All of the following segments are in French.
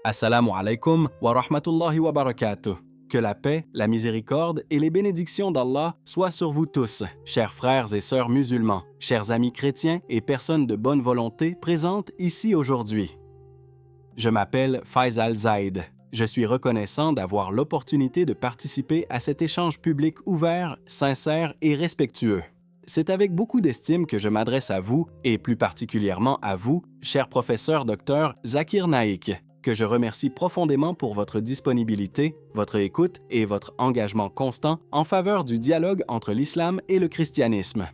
Assalamu alaikum wa rahmatullahi wa barakatuh. Que la paix, la miséricorde et les bénédictions d'Allah soient sur vous tous, chers frères et sœurs musulmans, chers amis chrétiens et personnes de bonne volonté présentes ici aujourd'hui. Je m'appelle Faisal Zaid. Je suis reconnaissant d'avoir l'opportunité de participer à cet échange public ouvert, sincère et respectueux. C'est avec beaucoup d'estime que je m'adresse à vous, et plus particulièrement à vous, cher professeur Dr Zakir Naik, que je remercie profondément pour votre disponibilité, votre écoute et votre engagement constant en faveur du dialogue entre l'islam et le christianisme.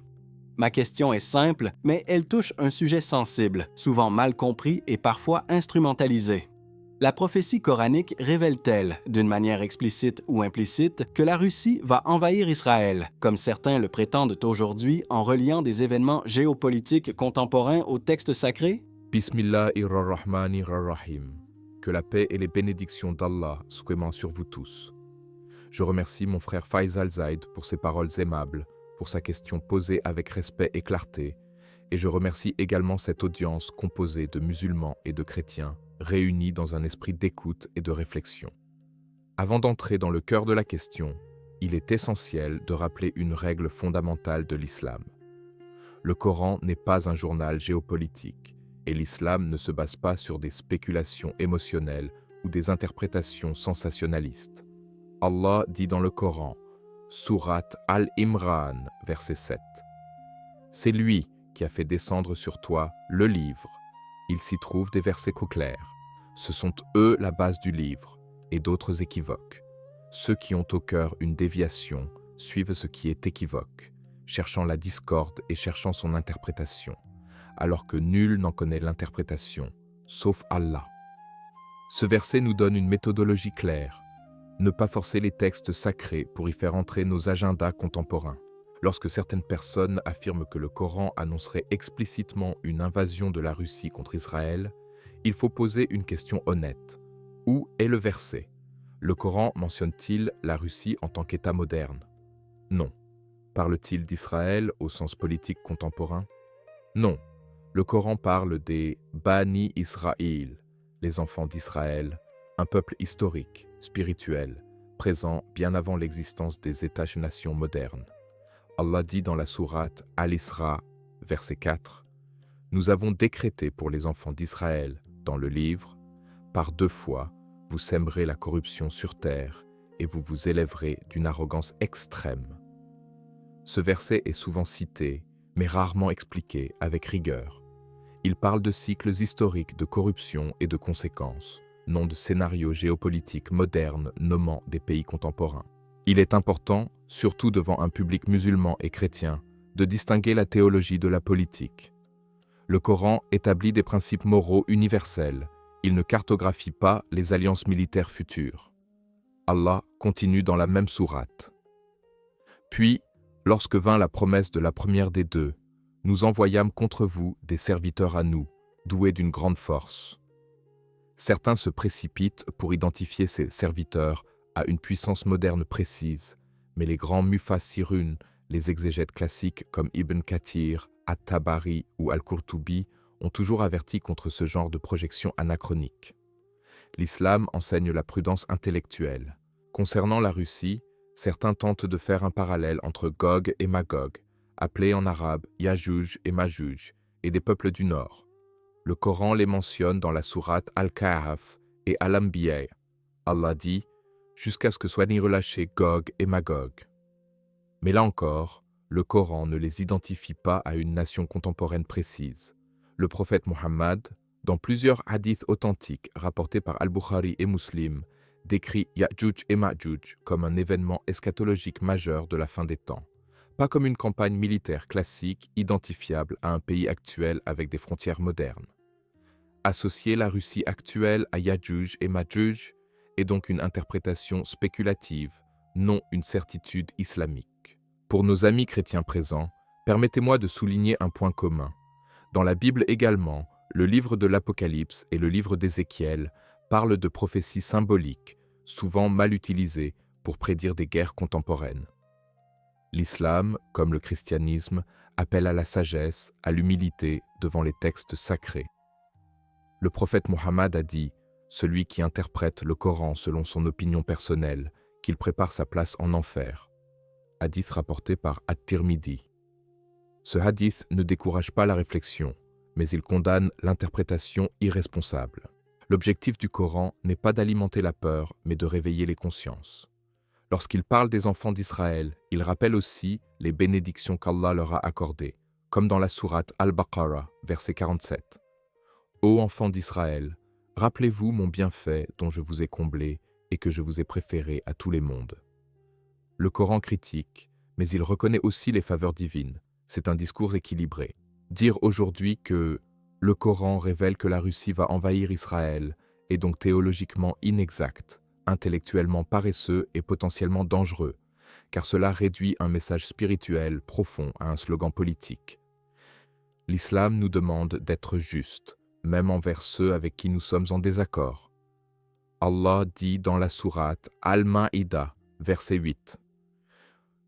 Ma question est simple, mais elle touche un sujet sensible, souvent mal compris et parfois instrumentalisé. La prophétie coranique révèle-t-elle, d'une manière explicite ou implicite, que la Russie va envahir Israël, comme certains le prétendent aujourd'hui en reliant des événements géopolitiques contemporains aux textes sacrés? Bismillahirrahmanirrahim. Que la paix et les bénédictions d'Allah soient sur vous tous. Je remercie mon frère Faisal Zaid pour ses paroles aimables, pour sa question posée avec respect et clarté, et je remercie également cette audience composée de musulmans et de chrétiens, réunis dans un esprit d'écoute et de réflexion. Avant d'entrer dans le cœur de la question, il est essentiel de rappeler une règle fondamentale de l'islam. Le Coran n'est pas un journal géopolitique, et l'islam ne se base pas sur des spéculations émotionnelles ou des interprétations sensationnalistes. Allah dit dans le Coran, Sourate Al-Imran, verset 7. C'est lui qui a fait descendre sur toi le livre. Il s'y trouve des versets clairs. Ce sont eux la base du livre, et d'autres équivoques. Ceux qui ont au cœur une déviation suivent ce qui est équivoque, cherchant la discorde et cherchant son interprétation, alors que nul n'en connaît l'interprétation, sauf Allah. Ce verset nous donne une méthodologie claire. Ne pas forcer les textes sacrés pour y faire entrer nos agendas contemporains. Lorsque certaines personnes affirment que le Coran annoncerait explicitement une invasion de la Russie contre Israël, il faut poser une question honnête. Où est le verset? Le Coran mentionne-t-il la Russie en tant qu'État moderne? Non. Parle-t-il d'Israël au sens politique contemporain? Non. Le Coran parle des Bani Israël, les enfants d'Israël, un peuple historique, spirituel, présent bien avant l'existence des États-nations modernes. Allah dit dans la sourate Al-Isra, verset 4, « Nous avons décrété pour les enfants d'Israël, dans le livre, par 2 fois, vous sèmerez la corruption sur terre et vous vous élèverez d'une arrogance extrême. » Ce verset est souvent cité, mais rarement expliqué avec rigueur. Il parle de cycles historiques de corruption et de conséquences, non de scénarios géopolitiques modernes nommant des pays contemporains. Il est important, surtout devant un public musulman et chrétien, de distinguer la théologie de la politique. Le Coran établit des principes moraux universels. Il ne cartographie pas les alliances militaires futures. Allah continue dans la même sourate. Puis, lorsque vint la promesse de la première des deux, nous envoyâmes contre vous des serviteurs à nous, doués d'une grande force. Certains se précipitent pour identifier ces serviteurs à une puissance moderne précise, mais les grands mufassirun, les exégètes classiques comme Ibn Kathir, At-Tabari ou Al-Qurtubi, ont toujours averti contre ce genre de projection anachronique. L'islam enseigne la prudence intellectuelle. Concernant la Russie, certains tentent de faire un parallèle entre Gog et Magog, appelés en arabe Yajuj et Majuj, et des peuples du Nord. Le Coran les mentionne dans la sourate Al-Kahf et Al-Anbiya. Allah dit « jusqu'à ce que soient ni relâchés Gog et Magog ». Mais là encore, le Coran ne les identifie pas à une nation contemporaine précise. Le prophète Mohammed, dans plusieurs hadiths authentiques rapportés par Al-Bukhari et Muslim, décrit Ya'juj et Ma'juj comme un événement eschatologique majeur de la fin des temps, pas comme une campagne militaire classique identifiable à un pays actuel avec des frontières modernes. Associer la Russie actuelle à Ya'juj et Ma'juj est donc une interprétation spéculative, non une certitude islamique. Pour nos amis chrétiens présents, permettez-moi de souligner un point commun. Dans la Bible également, le livre de l'Apocalypse et le livre d'Ézéchiel parlent de prophéties symboliques, souvent mal utilisées pour prédire des guerres contemporaines. L'islam, comme le christianisme, appelle à la sagesse, à l'humilité devant les textes sacrés. Le prophète Mohammed a dit celui qui interprète le Coran selon son opinion personnelle, qu'il prépare sa place en enfer. Hadith rapporté par At-Tirmidhi. Ce hadith ne décourage pas la réflexion, mais il condamne l'interprétation irresponsable. L'objectif du Coran n'est pas d'alimenter la peur, mais de réveiller les consciences. Lorsqu'il parle des enfants d'Israël, il rappelle aussi les bénédictions qu'Allah leur a accordées, comme dans la sourate Al-Baqarah, verset 47. Ô enfants d'Israël, rappelez-vous mon bienfait dont je vous ai comblé et que je vous ai préféré à tous les mondes. Le Coran critique, mais il reconnaît aussi les faveurs divines. C'est un discours équilibré. Dire aujourd'hui que le Coran révèle que la Russie va envahir Israël est donc théologiquement inexact, intellectuellement paresseux et potentiellement dangereux, car cela réduit un message spirituel profond à un slogan politique. L'islam nous demande d'être juste, même envers ceux avec qui nous sommes en désaccord. Allah dit dans la sourate Al-Ma'ida, verset 8,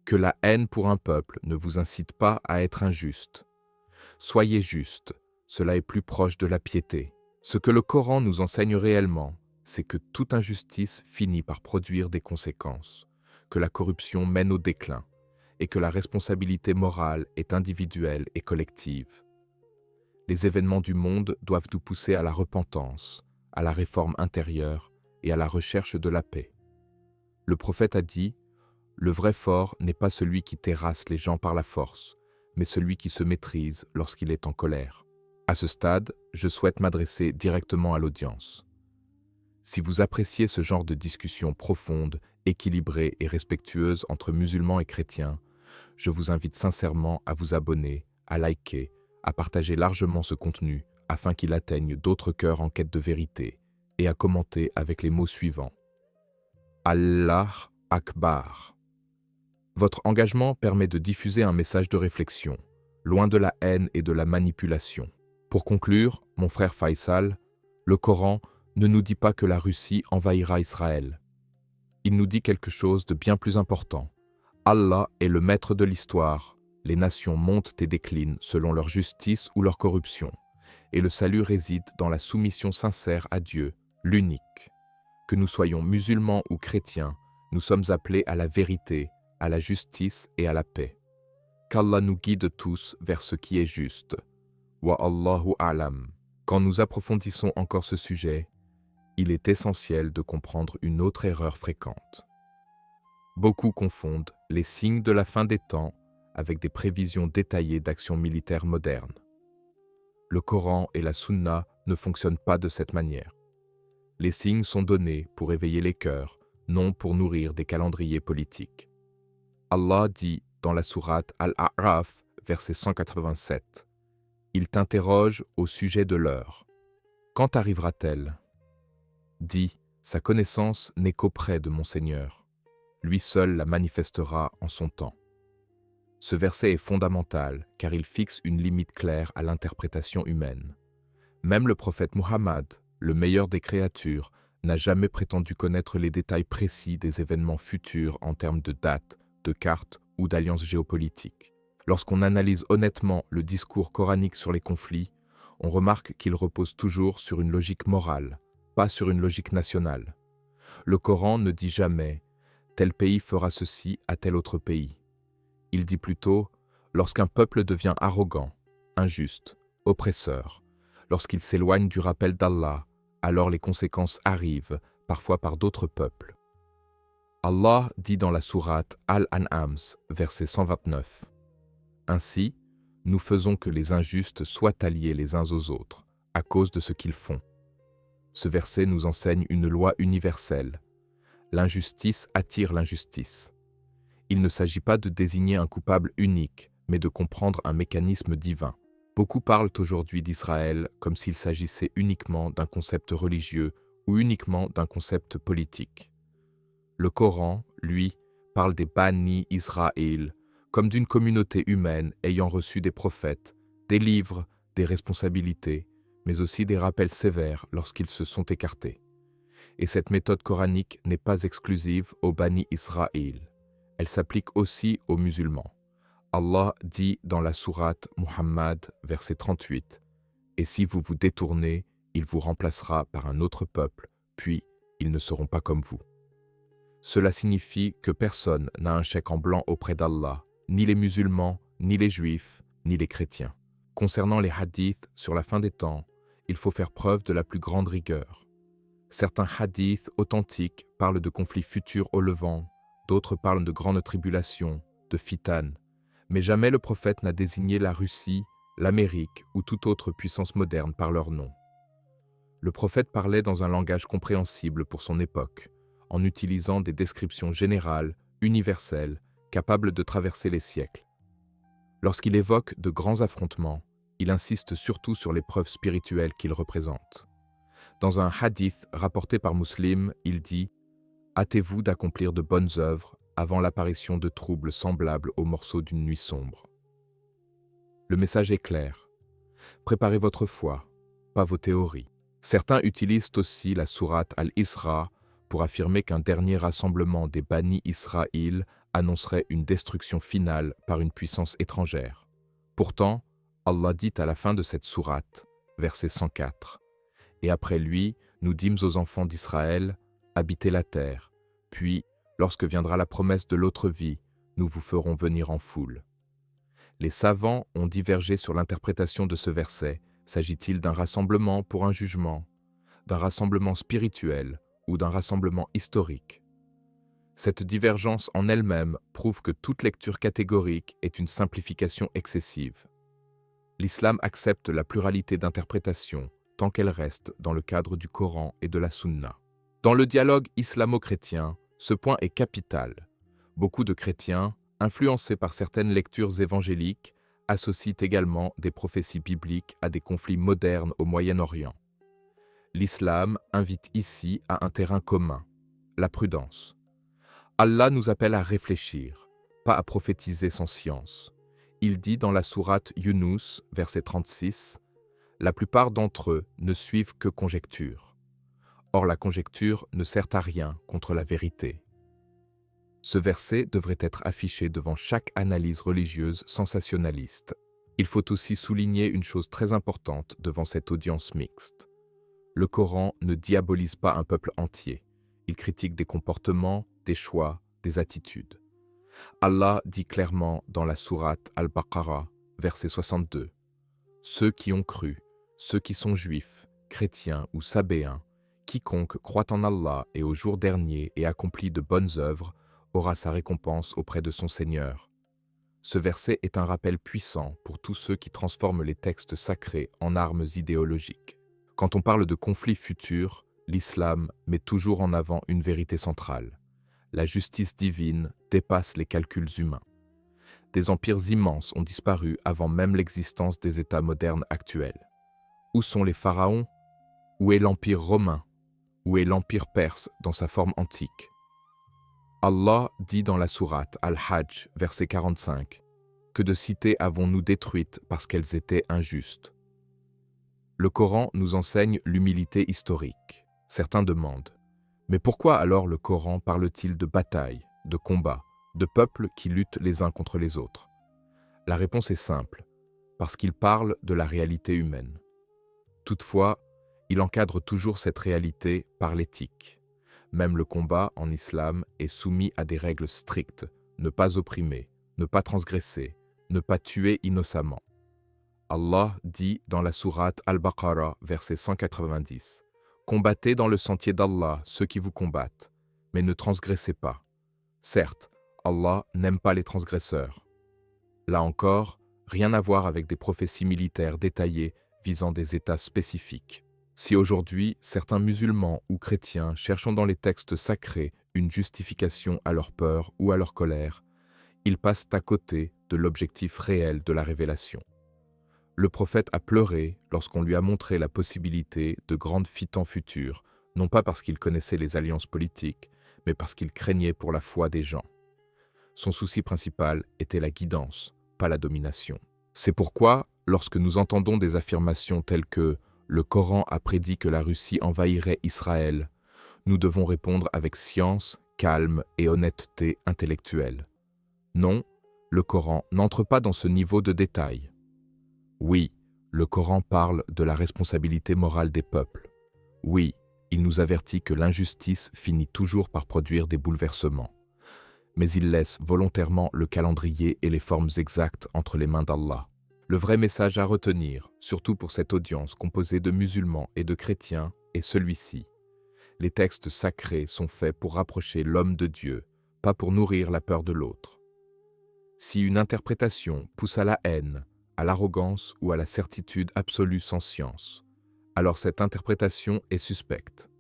que la haine pour un peuple ne vous incite pas à être injuste. Soyez juste, cela est plus proche de la piété. Ce que le Coran nous enseigne réellement, c'est que toute injustice finit par produire des conséquences, que la corruption mène au déclin, et que la responsabilité morale est individuelle et collective. Les événements du monde doivent nous pousser à la repentance, à la réforme intérieure et à la recherche de la paix. Le prophète a dit « Le vrai fort n'est pas celui qui terrasse les gens par la force, mais celui qui se maîtrise lorsqu'il est en colère. » À ce stade, je souhaite m'adresser directement à l'audience. Si vous appréciez ce genre de discussion profonde, équilibrée et respectueuse entre musulmans et chrétiens, je vous invite sincèrement à vous abonner, à liker, à partager largement ce contenu afin qu'il atteigne d'autres cœurs en quête de vérité et à commenter avec les mots suivants. Allah Akbar. Votre engagement permet de diffuser un message de réflexion, loin de la haine et de la manipulation. Pour conclure, mon frère Faisal, le Coran ne nous dit pas que la Russie envahira Israël. Il nous dit quelque chose de bien plus important. Allah est le maître de l'histoire. Les nations montent et déclinent selon leur justice ou leur corruption, et le salut réside dans la soumission sincère à Dieu, l'unique. Que nous soyons musulmans ou chrétiens, nous sommes appelés à la vérité, à la justice et à la paix. Qu'Allah nous guide tous vers ce qui est juste. Wa Allahu a'lam. Quand nous approfondissons encore ce sujet, il est essentiel de comprendre une autre erreur fréquente. Beaucoup confondent les signes de la fin des temps avec des prévisions détaillées d'actions militaires modernes. Le Coran et la Sunna ne fonctionnent pas de cette manière. Les signes sont donnés pour éveiller les cœurs, non pour nourrir des calendriers politiques. Allah dit dans la sourate Al-A'raf, verset 187, « Il t'interroge au sujet de l'heure. Quand arrivera-t-elle ? Dis, sa connaissance n'est qu'auprès de mon Seigneur. Lui seul la manifestera en son temps. » Ce verset est fondamental car il fixe une limite claire à l'interprétation humaine. Même le prophète Muhammad, le meilleur des créatures, n'a jamais prétendu connaître les détails précis des événements futurs en termes de date, de cartes ou d'alliances géopolitiques. Lorsqu'on analyse honnêtement le discours coranique sur les conflits, on remarque qu'il repose toujours sur une logique morale, pas sur une logique nationale. Le Coran ne dit jamais « tel pays fera ceci à tel autre pays ». Il dit plutôt « lorsqu'un peuple devient arrogant, injuste, oppresseur, lorsqu'il s'éloigne du rappel d'Allah, alors les conséquences arrivent, parfois par d'autres peuples. » Allah dit dans la sourate Al-An'am, verset 129, « Ainsi, nous faisons que les injustes soient alliés les uns aux autres, à cause de ce qu'ils font. » Ce verset nous enseigne une loi universelle. L'injustice attire l'injustice. Il ne s'agit pas de désigner un coupable unique, mais de comprendre un mécanisme divin. Beaucoup parlent aujourd'hui d'Israël comme s'il s'agissait uniquement d'un concept religieux ou uniquement d'un concept politique. Le Coran, lui, parle des Bani Israël comme d'une communauté humaine ayant reçu des prophètes, des livres, des responsabilités, mais aussi des rappels sévères lorsqu'ils se sont écartés. Et cette méthode coranique n'est pas exclusive aux Bani Israël. Elle s'applique aussi aux musulmans. Allah dit dans la sourate Muhammad, verset 38, « Et si vous vous détournez, il vous remplacera par un autre peuple puis ils ne seront pas comme vous. Cela signifie que personne n'a un chèque en blanc auprès d'Allah, ni les musulmans, ni les juifs, ni les chrétiens. Concernant les hadiths sur la fin des temps, il faut faire preuve de la plus grande rigueur. Certains hadiths authentiques parlent de conflits futurs au Levant, d'autres parlent de grandes tribulations, de fitan, mais jamais le prophète n'a désigné la Russie, l'Amérique ou toute autre puissance moderne par leur nom. Le prophète parlait dans un langage compréhensible pour son époque, en utilisant des descriptions générales, universelles, capables de traverser les siècles. Lorsqu'il évoque de grands affrontements, il insiste surtout sur les preuves spirituelles qu'ils représentent. Dans un hadith rapporté par Muslim, il dit « Hâtez-vous d'accomplir de bonnes œuvres avant l'apparition de troubles semblables aux morceaux d'une nuit sombre. » Le message est clair. Préparez votre foi, pas vos théories. Certains utilisent aussi la sourate Al-Isra pour affirmer qu'un dernier rassemblement des Bani Israël annoncerait une destruction finale par une puissance étrangère. Pourtant, Allah dit à la fin de cette sourate, verset 104, « Et après lui, nous dîmes aux enfants d'Israël, habitez la terre, puis, lorsque viendra la promesse de l'autre vie, nous vous ferons venir en foule. » Les savants ont divergé sur l'interprétation de ce verset. S'agit-il d'un rassemblement pour un jugement, d'un rassemblement spirituel ou d'un rassemblement historique? Cette divergence en elle-même prouve que toute lecture catégorique est une simplification excessive. L'islam accepte la pluralité d'interprétations tant qu'elle reste dans le cadre du Coran et de la Sunna. Dans le dialogue islamo-chrétien, ce point est capital. Beaucoup de chrétiens, influencés par certaines lectures évangéliques, associent également des prophéties bibliques à des conflits modernes au Moyen-Orient. L'islam invite ici à un terrain commun, la prudence. Allah nous appelle à réfléchir, pas à prophétiser sans science. Il dit dans la sourate Yunus, verset 36, « La plupart d'entre eux ne suivent que conjecture. Or la conjecture ne sert à rien contre la vérité. » Ce verset devrait être affiché devant chaque analyse religieuse sensationnaliste. Il faut aussi souligner une chose très importante devant cette audience mixte. Le Coran ne diabolise pas un peuple entier. Il critique des comportements, des choix, des attitudes. Allah dit clairement dans la sourate Al-Baqarah, verset 62, « Ceux qui ont cru, ceux qui sont juifs, chrétiens ou sabéens, quiconque croit en Allah et au jour dernier et accomplit de bonnes œuvres, aura sa récompense auprès de son Seigneur. » Ce verset est un rappel puissant pour tous ceux qui transforment les textes sacrés en armes idéologiques. Quand on parle de conflits futurs, l'islam met toujours en avant une vérité centrale. La justice divine dépasse les calculs humains. Des empires immenses ont disparu avant même l'existence des États modernes actuels. Où sont les pharaons? Où est l'empire romain? Où est l'empire perse dans sa forme antique? Allah dit dans la sourate Al-Hajj, verset 45, « Que de cités avons-nous détruites parce qu'elles étaient injustes ?» Le Coran nous enseigne l'humilité historique. Certains demandent, mais pourquoi alors le Coran parle-t-il de bataille, de combat, de peuples qui luttent les uns contre les autres? La réponse est simple, parce qu'il parle de la réalité humaine. Toutefois, il encadre toujours cette réalité par l'éthique. Même le combat en islam est soumis à des règles strictes, ne pas opprimer, ne pas transgresser, ne pas tuer innocemment. Allah dit dans la sourate Al-Baqarah, verset 190, « Combattez dans le sentier d'Allah ceux qui vous combattent, mais ne transgressez pas. Certes, Allah n'aime pas les transgresseurs. » Là encore, rien à voir avec des prophéties militaires détaillées visant des États spécifiques. Si aujourd'hui, certains musulmans ou chrétiens cherchent dans les textes sacrés une justification à leur peur ou à leur colère, ils passent à côté de l'objectif réel de la révélation. Le prophète a pleuré lorsqu'on lui a montré la possibilité de grandes fitans futures, non pas parce qu'il connaissait les alliances politiques, mais parce qu'il craignait pour la foi des gens. Son souci principal était la guidance, pas la domination. C'est pourquoi, lorsque nous entendons des affirmations telles que « Le Coran a prédit que la Russie envahirait Israël », nous devons répondre avec science, calme et honnêteté intellectuelle. Non, le Coran n'entre pas dans ce niveau de détail. Oui, le Coran parle de la responsabilité morale des peuples. Oui, il nous avertit que l'injustice finit toujours par produire des bouleversements. Mais il laisse volontairement le calendrier et les formes exactes entre les mains d'Allah. Le vrai message à retenir, surtout pour cette audience composée de musulmans et de chrétiens, est celui-ci. Les textes sacrés sont faits pour rapprocher l'homme de Dieu, pas pour nourrir la peur de l'autre. Si une interprétation pousse à la haine, à l'arrogance ou à la certitude absolue sans science, alors cette interprétation est suspecte.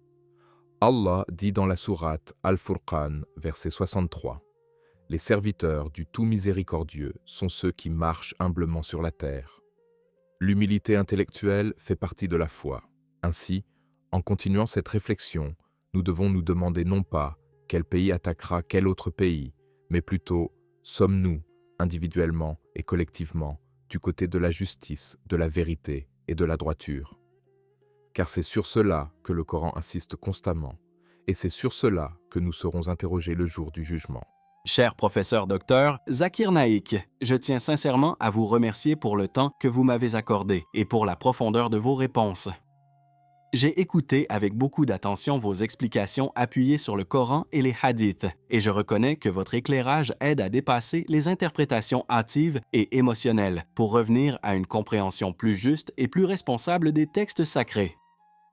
Allah dit dans la sourate Al-Furqan, verset 63, « Les serviteurs du tout miséricordieux sont ceux qui marchent humblement sur la terre. » L'humilité intellectuelle fait partie de la foi. Ainsi, en continuant cette réflexion, nous devons nous demander non pas quel pays attaquera quel autre pays, mais plutôt, sommes-nous, individuellement et collectivement, du côté de la justice, de la vérité et de la droiture? Car c'est sur cela que le Coran insiste constamment, et c'est sur cela que nous serons interrogés le jour du jugement. Cher professeur docteur Zakir Naik, je tiens sincèrement à vous remercier pour le temps que vous m'avez accordé et pour la profondeur de vos réponses. J'ai écouté avec beaucoup d'attention vos explications appuyées sur le Coran et les hadiths, et je reconnais que votre éclairage aide à dépasser les interprétations hâtives et émotionnelles pour revenir à une compréhension plus juste et plus responsable des textes sacrés.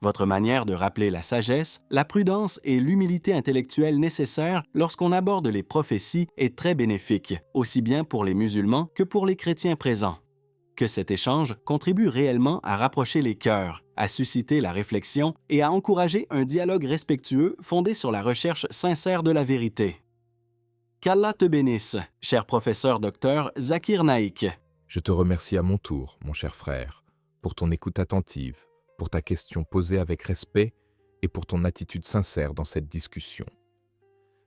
Votre manière de rappeler la sagesse, la prudence et l'humilité intellectuelle nécessaires lorsqu'on aborde les prophéties est très bénéfique, aussi bien pour les musulmans que pour les chrétiens présents. Que cet échange contribue réellement à rapprocher les cœurs, à susciter la réflexion et à encourager un dialogue respectueux fondé sur la recherche sincère de la vérité. Qu'Allah te bénisse, cher professeur docteur Zakir Naik. Je te remercie à mon tour, mon cher frère, pour ton écoute attentive, pour ta question posée avec respect et pour ton attitude sincère dans cette discussion.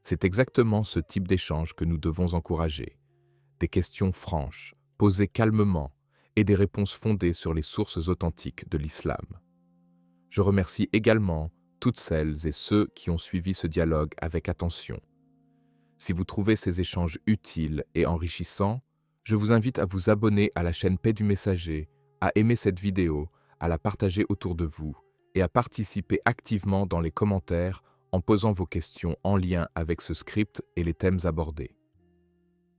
C'est exactement ce type d'échange que nous devons encourager. Des questions franches, posées calmement, et des réponses fondées sur les sources authentiques de l'islam. Je remercie également toutes celles et ceux qui ont suivi ce dialogue avec attention. Si vous trouvez ces échanges utiles et enrichissants, je vous invite à vous abonner à la chaîne Paix du Messager, à aimer cette vidéo, à la partager autour de vous et à participer activement dans les commentaires en posant vos questions en lien avec ce script et les thèmes abordés.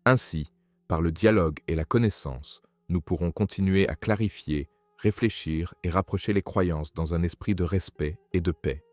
Ainsi, par le dialogue et la connaissance, nous pourrons continuer à clarifier, réfléchir et rapprocher les croyances dans un esprit de respect et de paix.